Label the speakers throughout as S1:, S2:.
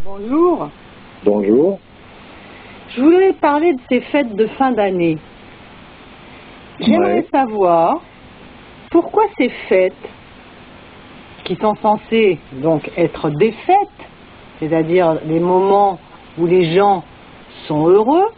S1: Bonjour.
S2: Bonjour.
S1: Je voulais parler de ces fêtes de fin d'année. J'aimerais savoir pourquoi ces fêtes, qui sont censées donc être des fêtes, c'est-à-dire des moments où les gens sont heureux,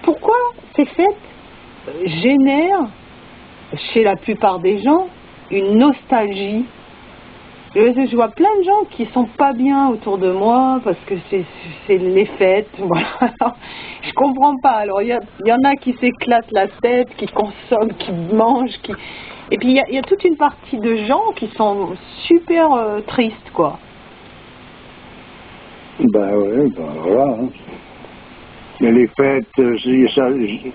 S1: pourquoi ces fêtes génèrent chez la plupart des gens une nostalgie. Je vois plein de gens qui sont pas bien autour de moi parce que c'est les fêtes. Voilà. Je comprends pas. Alors il y en a qui s'éclatent la tête, qui consomment, qui mangent, et puis il y a toute une partie de gens qui sont super tristes, quoi.
S2: Ben oui, ben voilà. Mais les fêtes,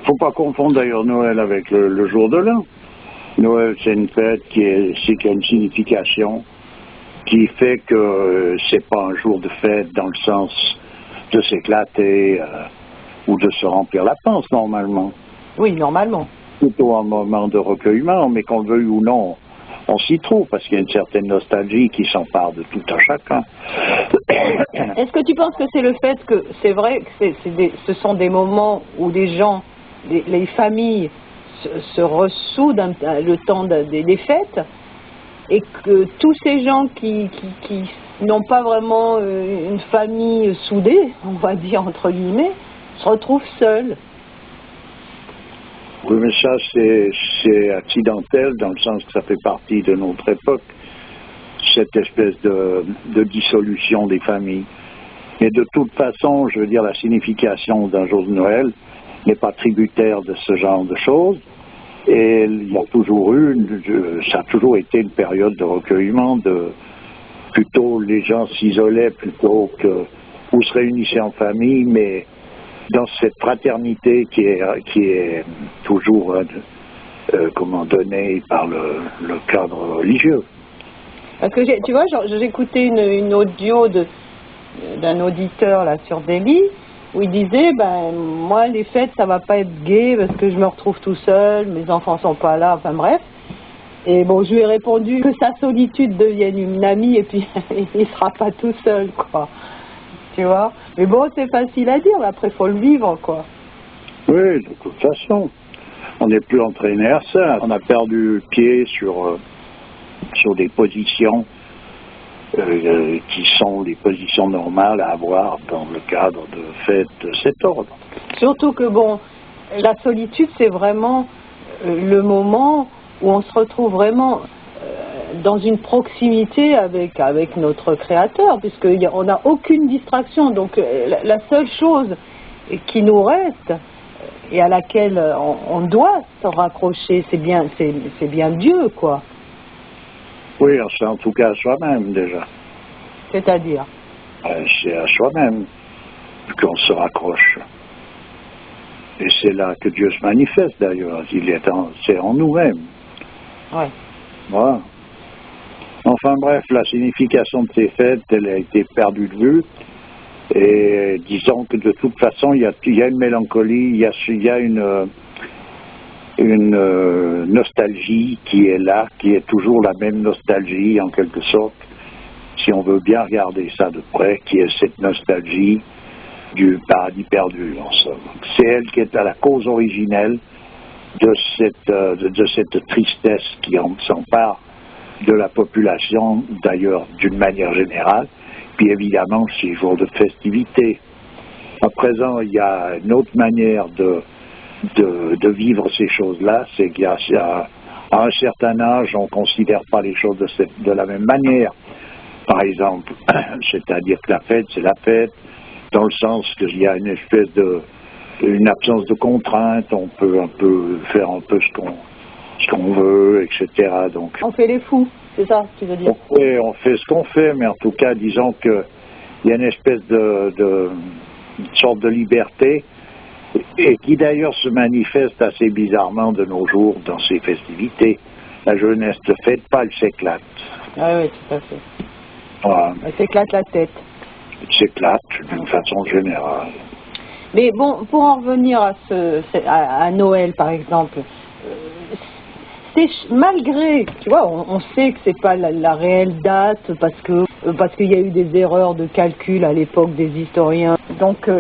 S2: faut pas confondre d'ailleurs Noël avec le jour de l'an. Noël, c'est une fête qui a une signification qui fait que c'est pas un jour de fête dans le sens de s'éclater ou de se remplir la panse normalement.
S1: Oui, normalement.
S2: Plutôt un moment de recueillement, mais qu'on le veuille ou non, on s'y trouve parce qu'il y a une certaine nostalgie qui s'empare de tout un chacun.
S1: Est-ce que tu penses que c'est le fait que c'est vrai que ce sont des moments où les gens, les familles se ressoudent le temps des fêtes, et que tous ces gens qui n'ont pas vraiment une famille soudée, on va dire entre guillemets, se retrouvent seuls?
S2: Oui, mais ça, c'est accidentel dans le sens que ça fait partie de notre époque, cette espèce de dissolution des familles. Mais de toute façon, je veux dire, la signification d'un jour de Noël n'est pas tributaire de ce genre de choses. Et il y a toujours ça a toujours été une période de recueillement, plutôt les gens s'isolaient plutôt ou se réunissaient en famille, mais dans cette fraternité qui est toujours donnée par le cadre religieux.
S1: Parce que tu vois, j'écoutais une audio d'un auditeur là sur Delhi, où il disait, moi les fêtes ça va pas être gai parce que je me retrouve tout seul, mes enfants sont pas là, enfin bref. Et bon, je lui ai répondu que sa solitude devienne une amie et puis il sera pas tout seul, quoi. Tu vois? Mais bon, c'est facile à dire, mais après faut le vivre, quoi.
S2: Oui, de toute façon, on n'est plus entraîné à ça. On a perdu pied sur des positions qui sont les positions normales à avoir dans le cadre de fêtes de cet ordre.
S1: Surtout que bon, la solitude c'est vraiment le moment où on se retrouve vraiment dans une proximité avec notre Créateur, puisqu'on n'a aucune distraction. Donc la seule chose qui nous reste et à laquelle on doit se raccrocher, c'est bien Dieu, quoi.
S2: Oui, c'est en tout cas à soi-même déjà.
S1: C'est-à-dire?
S2: C'est à soi-même qu'on se raccroche. Et c'est là que Dieu se manifeste d'ailleurs. C'est en nous-mêmes.
S1: Ouais.
S2: Voilà. Enfin bref, la signification de ces fêtes, elle a été perdue de vue. Et disons que de toute façon, il y a une mélancolie, il y a une nostalgie qui est là, qui est toujours la même nostalgie en quelque sorte, si on veut bien regarder ça de près, qui est cette nostalgie du paradis perdu, en somme. C'est elle qui est à la cause originelle de cette tristesse qui s'empare de la population, d'ailleurs d'une manière générale, puis évidemment ces jours de festivité. À présent, il y a une autre manière de vivre ces choses-là, c'est qu'à un certain âge, on ne considère pas les choses de la même manière. Par exemple, c'est-à-dire que la fête, c'est la fête, dans le sens qu'il y a une espèce une absence de contrainte, on peut faire un peu ce qu'on veut, etc. Donc,
S1: on fait les fous, c'est ça que tu veux dire?
S2: On fait ce qu'on fait, mais en tout cas, disons qu'il y a une espèce une sorte de liberté, et qui d'ailleurs se manifeste assez bizarrement de nos jours dans ces festivités. La jeunesse ne fête pas, elle s'éclate.
S1: Ah oui, tout à fait.
S2: Voilà.
S1: Elle s'éclate la tête.
S2: Elle s'éclate d'une façon générale.
S1: Mais bon, pour en revenir à Noël, par exemple, c'est malgré, tu vois, on sait que c'est pas la réelle date, parce que parce qu'il y a eu des erreurs de calcul à l'époque des historiens. Donc,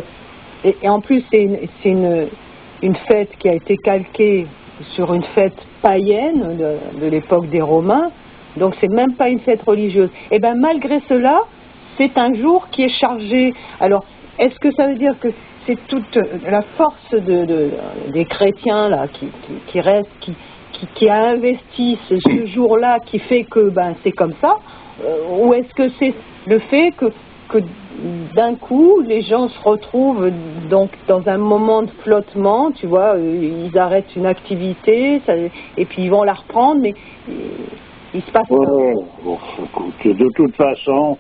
S1: et en plus, c'est une fête qui a été calquée sur une fête païenne de l'époque des Romains, donc c'est même pas une fête religieuse. Et bien malgré cela, c'est un jour qui est chargé. Alors, est-ce que ça veut dire que c'est toute la force des chrétiens là qui reste, qui a investi ce jour-là, qui fait que c'est comme ça, ou est-ce que c'est le fait que d'un coup les gens se retrouvent donc dans un moment de flottement, tu vois, ils arrêtent une activité et puis ils vont la reprendre, mais il se passe
S2: bon, écoute, de toute façon,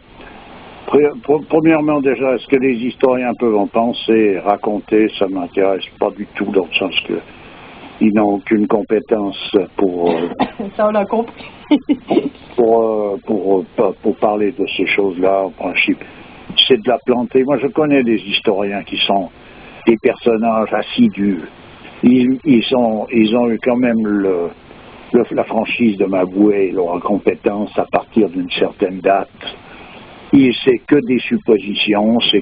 S2: premièrement déjà, ce que les historiens peuvent en penser, raconter, ça m'intéresse pas du tout, dans le sens que ils n'ont aucune compétence pour
S1: ça on a compris.
S2: pour parler de ces choses-là, en principe. C'est de la planter. Moi, je connais des historiens qui sont des personnages assidus. Ils ont eu quand même la franchise de m'avouer leur compétence à partir d'une certaine date. C'est que des suppositions, c'est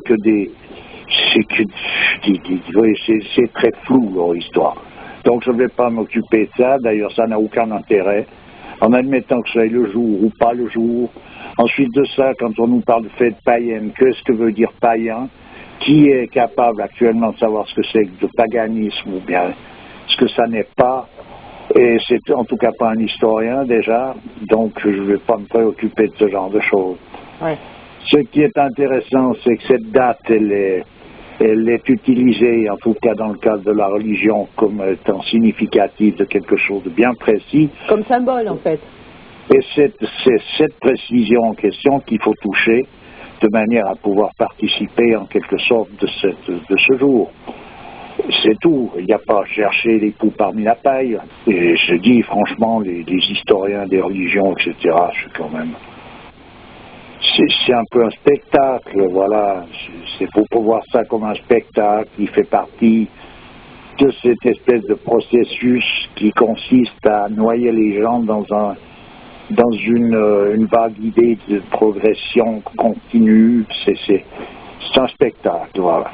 S2: très flou leur histoire. Donc je ne vais pas m'occuper de ça, d'ailleurs ça n'a aucun intérêt, en admettant que ce soit le jour ou pas le jour. Ensuite de ça, quand on nous parle de fête païenne, qu'est-ce que veut dire païen? Qui est capable actuellement de savoir ce que c'est que le paganisme ou bien ce que ça n'est pas? Et c'est en tout cas pas un historien déjà, donc je ne vais pas me préoccuper de ce genre de choses.
S1: Ouais.
S2: Ce qui est intéressant, c'est que cette date, elle est utilisée, en tout cas dans le cadre de la religion, comme étant significative de quelque chose de bien précis.
S1: Comme symbole, en fait.
S2: Et c'est cette précision en question qu'il faut toucher de manière à pouvoir participer en quelque sorte de ce jour. C'est tout. Il n'y a pas à chercher les poux parmi la paille. Et je dis franchement, les historiens des religions, etc., c'est quand même... C'est un peu un spectacle, voilà. C'est pour voir ça comme un spectacle qui fait partie de cette espèce de processus qui consiste à noyer les gens dans une vague idée de progression continue. C'est un spectacle, voilà.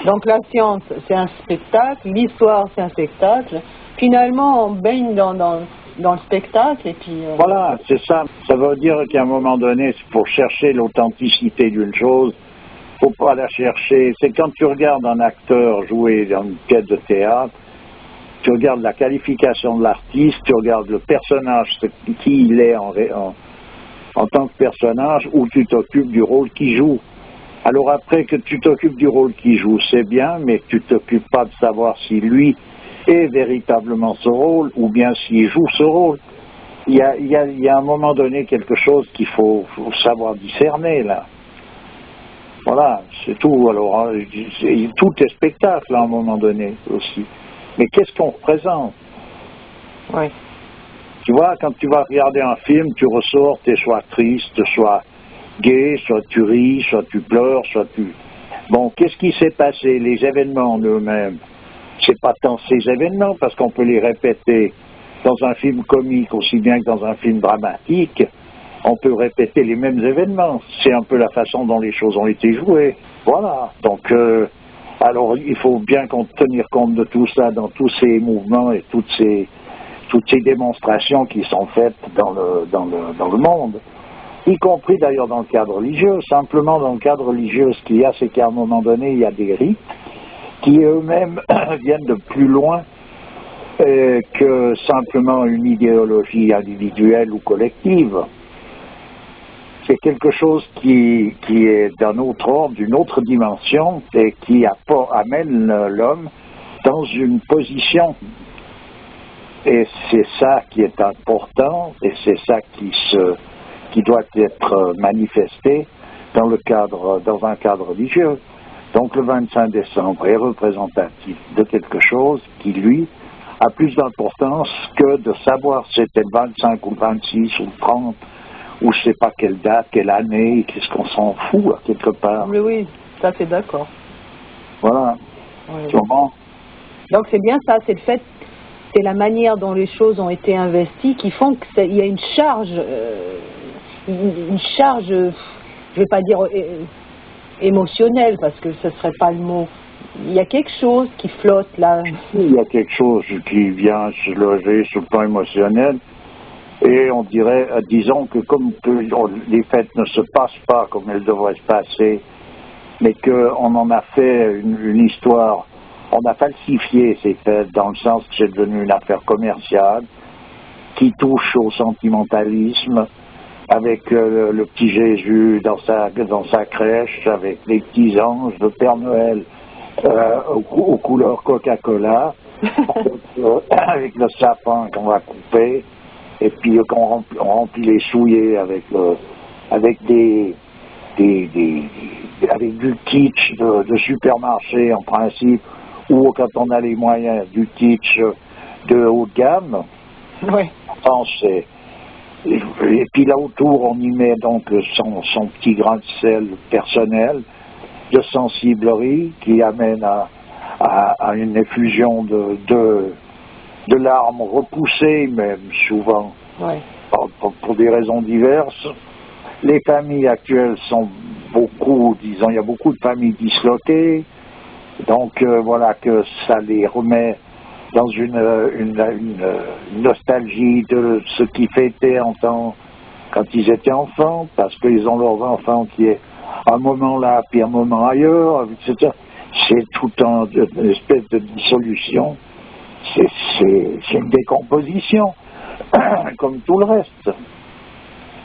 S1: Donc la science, c'est un spectacle, l'histoire, c'est un spectacle. Finalement, on baigne dans le spectacle et puis...
S2: Voilà, c'est ça. Ça veut dire qu'à un moment donné, pour chercher l'authenticité d'une chose, il ne faut pas la chercher. C'est quand tu regardes un acteur jouer dans une pièce de théâtre, tu regardes la qualification de l'artiste, tu regardes le personnage, qui il est en tant que personnage, ou tu t'occupes du rôle qu'il joue. Alors après que tu t'occupes du rôle qu'il joue, c'est bien, mais tu ne t'occupes pas de savoir si lui est véritablement ce rôle, ou bien s'il joue ce rôle. Il y a à un moment donné quelque chose qu'il faut savoir discerner, là. Voilà, c'est tout. Alors, tout est spectacle, à un moment donné, aussi. Mais qu'est-ce qu'on représente?
S1: Oui.
S2: Tu vois, quand tu vas regarder un film, tu ressors, tu es soit triste, soit gai, soit tu ris, soit tu pleures, soit tu... Bon, qu'est-ce qui s'est passé? Les événements en eux-mêmes. C'est pas tant ces événements, parce qu'on peut les répéter dans un film comique aussi bien que dans un film dramatique. On peut répéter les mêmes événements. C'est un peu la façon dont les choses ont été jouées. Voilà. Donc, alors, il faut bien tenir compte de tout ça dans tous ces mouvements et toutes ces démonstrations qui sont faites dans le monde, y compris d'ailleurs dans le cadre religieux. Simplement, dans le cadre religieux, ce qu'il y a, c'est qu'à un moment donné, il y a des rites qui eux-mêmes viennent de plus loin que simplement une idéologie individuelle ou collective. C'est quelque chose qui est d'un autre ordre, d'une autre dimension, et qui amène l'homme dans une position. Et c'est ça qui est important, et c'est ça qui doit être manifesté dans un cadre religieux. Donc le 25 décembre est représentatif de quelque chose qui, lui, a plus d'importance que de savoir si c'était le 25 ou le 26 ou le 30 ou je ne sais pas quelle date, quelle année, qu'est-ce qu'on s'en fout, quelque part.
S1: Oui, ça c'est d'accord.
S2: Voilà.
S1: Oui.
S2: Comment?
S1: Donc c'est bien ça, c'est le fait c'est la manière dont les choses ont été investies qui font qu'il y a une charge, je vais pas dire émotionnelle, parce que ce serait pas le mot. Il y a quelque chose qui flotte là.
S2: Il y a quelque chose qui vient se loger sur le plan émotionnel. Et on dirait, disons que comme les fêtes ne se passent pas comme elles devraient se passer, mais qu'on en a fait une histoire, on a falsifié ces fêtes dans le sens que c'est devenu une affaire commerciale qui touche au sentimentalisme, avec le petit Jésus dans sa crèche, avec les petits anges, le Père Noël aux couleurs Coca-Cola, avec le sapin qu'on va couper, et puis qu'on remplit les souliers avec avec du kitsch de supermarché en principe, ou quand on a les moyens du kitsch de haut de gamme.
S1: Ouais.
S2: Et puis là autour on y met donc son petit grain de sel personnel, de sensiblerie qui amène à une effusion de larmes repoussées même souvent,
S1: ouais.
S2: pour des raisons diverses. Les familles actuelles sont beaucoup, disons, il y a beaucoup de familles disloquées, donc voilà que ça les remet dans une nostalgie de ce qu'ils fêtaient en temps quand ils étaient enfants, parce qu'ils ont leurs enfants qui est un moment là, puis un moment ailleurs, etc. C'est tout une espèce de dissolution, c'est une décomposition, comme tout le reste.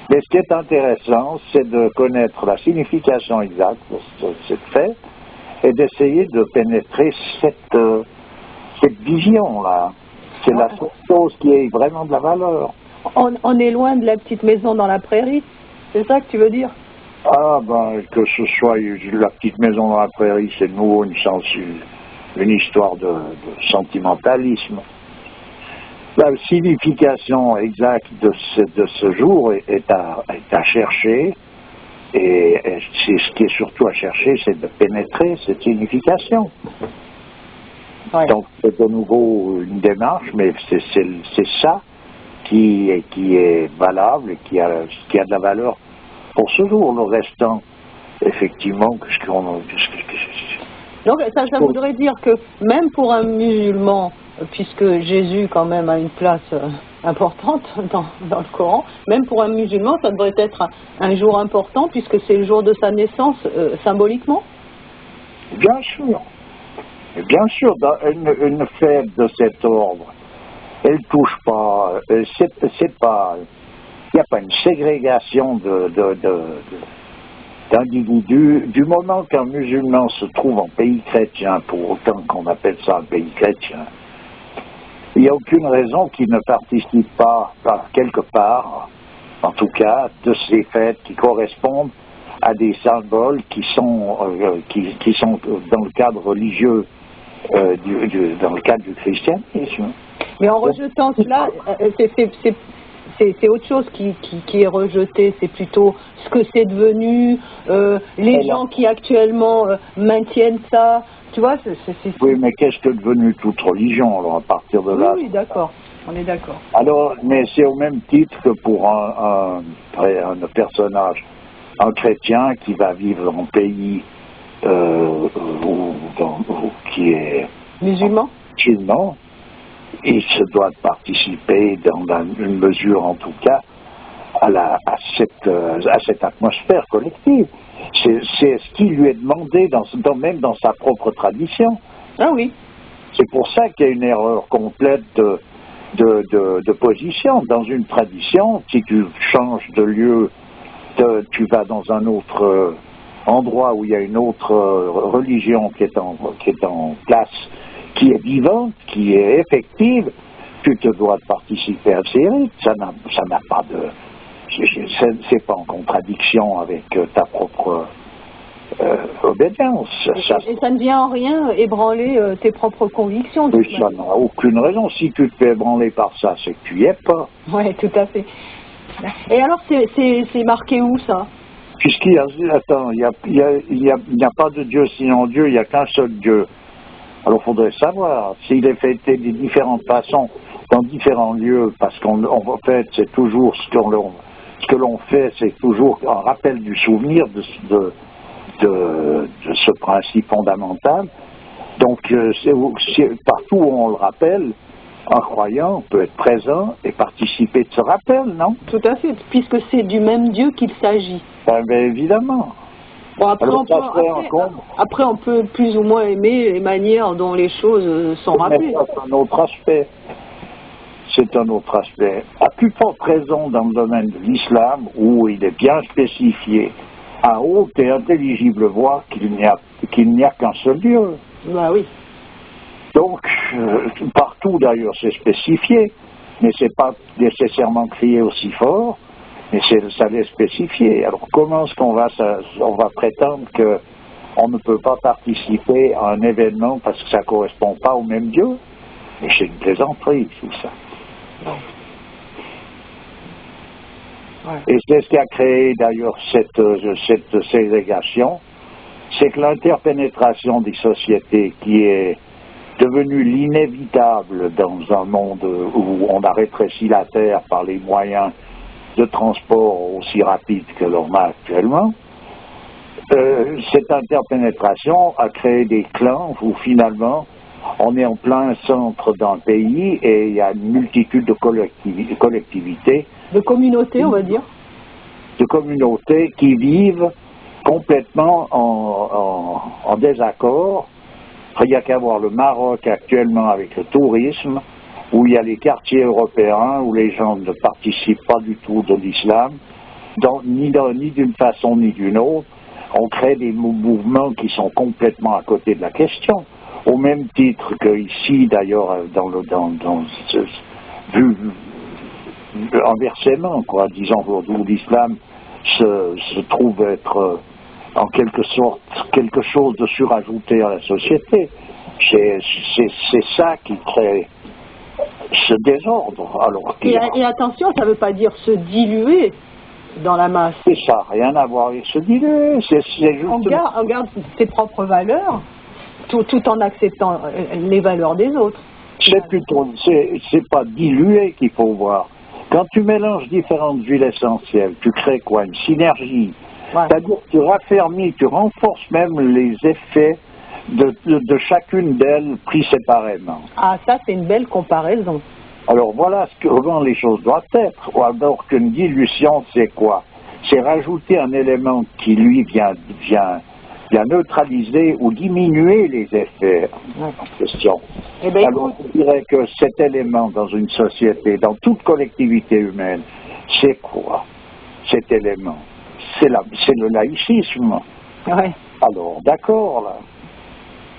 S2: Mais ce qui est intéressant, c'est de connaître la signification exacte de cette fête et d'essayer de pénétrer cette vision-là. C'est la seule chose qui ait vraiment de la valeur.
S1: On est loin de la petite maison dans la prairie, c'est ça que tu veux dire?
S2: Ah ben, que ce soit la petite maison dans la prairie, c'est nouveau une histoire de sentimentalisme. La signification exacte de ce jour est à chercher, et c'est ce qui est surtout à chercher, c'est de pénétrer cette signification. Ouais. Donc c'est de nouveau une démarche, mais c'est ça qui est valable et qui a de la valeur pour ce jour. Le restant, effectivement,
S1: donc ça voudrait dire que même pour un musulman, puisque Jésus quand même a une place importante dans le Coran, même pour un musulman, ça devrait être un jour important puisque c'est le jour de sa naissance symboliquement?
S2: Bien sûr. Bien sûr, dans une fête de cet ordre, elle touche pas, c'est pas, il n'y a pas une ségrégation d'individus. Du moment qu'un musulman se trouve en pays chrétien, pour autant qu'on appelle ça un pays chrétien, il n'y a aucune raison qu'il ne participe pas, quelque part, en tout cas, de ces fêtes qui correspondent à des symboles qui sont dans le cadre religieux, dans le cadre du christianisme.
S1: Mais en rejetant cela, c'est autre chose qui est rejeté, c'est plutôt ce que c'est devenu, les gens qui actuellement maintiennent ça, tu vois.
S2: Oui, mais qu'est-ce que devenu toute religion, alors, à partir de là?
S1: Oui, d'accord, on est d'accord.
S2: Alors, mais c'est au même titre que pour un personnage, un chrétien qui va vivre en pays qui est
S1: musulman,
S2: il se doit participer dans une mesure, en tout cas, à cette atmosphère collective. C'est ce qui lui est demandé, même dans sa propre tradition.
S1: Ah oui.
S2: C'est pour ça qu'il y a une erreur complète de position. Dans une tradition, si tu changes de lieu, tu vas dans un autre endroit où il y a une autre religion qui est en place, qui est vivante, qui est effective, tu te dois de participer à ces rites. Ça n'a pas de... C'est pas en contradiction avec ta propre obédience.
S1: Et ça ne vient en rien ébranler tes propres convictions.
S2: Oui, ça n'a aucune raison. Si tu te fais ébranler par ça, c'est que tu n'y es pas.
S1: Oui, tout à fait. Et alors, c'est marqué où, ça?
S2: Puisqu'il y a... Attends, il n'y a pas de Dieu sinon Dieu, il n'y a qu'un seul Dieu. Alors, il faudrait savoir s'il est fêté de différentes façons, dans différents lieux, parce qu'en fait, c'est toujours ce que l'on fait, c'est toujours un rappel du souvenir de ce principe fondamental. Donc, partout où on le rappelle, un croyant peut être présent et participer de ce rappel, non?
S1: Tout à fait, puisque c'est du même Dieu qu'il s'agit.
S2: Ben, évidemment.
S1: Bon, après,
S2: Alors,
S1: après, on peut plus ou moins aimer les manières dont les choses sont rappelées.
S2: C'est un autre aspect. C'est un autre aspect. À plus forte raison dans le domaine de l'islam, où il est bien spécifié à haute et intelligible voix qu'il n'y a qu'un seul Dieu.
S1: Bah oui.
S2: Donc, partout d'ailleurs c'est spécifié, mais c'est pas nécessairement crié aussi fort, mais ça l'est spécifié. Alors comment est-ce qu'on va prétendre qu'on ne peut pas participer à un événement parce que ça ne correspond pas au même Dieu? Mais c'est une plaisanterie, tout ça.
S1: Ouais.
S2: Et c'est ce qui a créé d'ailleurs cette ségrégation, c'est que l'interpénétration des sociétés qui est devenue l'inévitable dans un monde où on a rétréci la Terre par les moyens de transport aussi rapides que l'on a actuellement, cette interpénétration a créé des clans où finalement on est en plein centre d'un pays et il y a une multitude de collectivités.
S1: De communautés, on va dire.
S2: De communautés qui vivent complètement en désaccord. Il n'y a qu'à voir le Maroc actuellement avec le tourisme, où il y a les quartiers européens où les gens ne participent pas du tout de l'islam, ni d'une façon ni d'une autre. On crée des mouvements qui sont complètement à côté de la question. Au même titre qu'ici, d'ailleurs, vu inversement, quoi, disons, où l'islam se trouve être en quelque sorte quelque chose de surajouté à la société. C'est ça qui crée ce désordre. Alors,
S1: et attention, ça ne veut pas dire se diluer dans la masse.
S2: Et ça n'a rien à voir avec se diluer.
S1: On garde ses propres valeurs, tout en acceptant les valeurs des autres.
S2: C'est pas dilué qu'il faut voir. Quand tu mélanges différentes huiles essentielles, tu crées quoi? Une synergie. Ouais. C'est-à-dire que tu raffermis, tu renforces même les effets de chacune d'elles pris séparément.
S1: Ah, ça c'est une belle comparaison.
S2: Alors voilà comment les choses doivent être. Ou alors qu'une dilution, c'est quoi? C'est rajouter un élément qui lui vient neutraliser ou diminuer les effets en question.
S1: Eh bien,
S2: alors je dirais que cet élément dans une société, dans toute collectivité humaine, c'est quoi cet élément? C'est le laïcisme.
S1: Ouais.
S2: Alors, d'accord, là.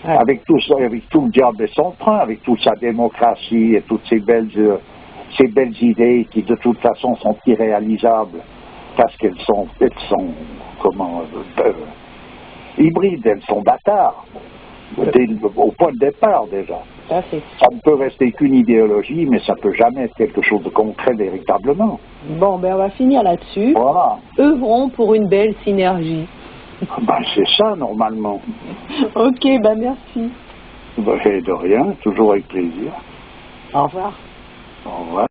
S2: Ouais. Avec tout le diable et son train, avec toute sa démocratie et toutes ces belles idées qui, de toute façon, sont irréalisables parce qu'elles sont hybrides, elles sont bâtards, au point de départ, déjà. Ça ne peut rester qu'une idéologie, mais ça ne peut jamais être quelque chose de concret véritablement.
S1: Bon, ben on va finir là-dessus.
S2: Voilà.
S1: Œuvrons pour une belle synergie.
S2: Ben, c'est ça, normalement.
S1: Ok, ben merci.
S2: Ben, de rien, toujours avec plaisir.
S1: Au revoir.
S2: Au revoir.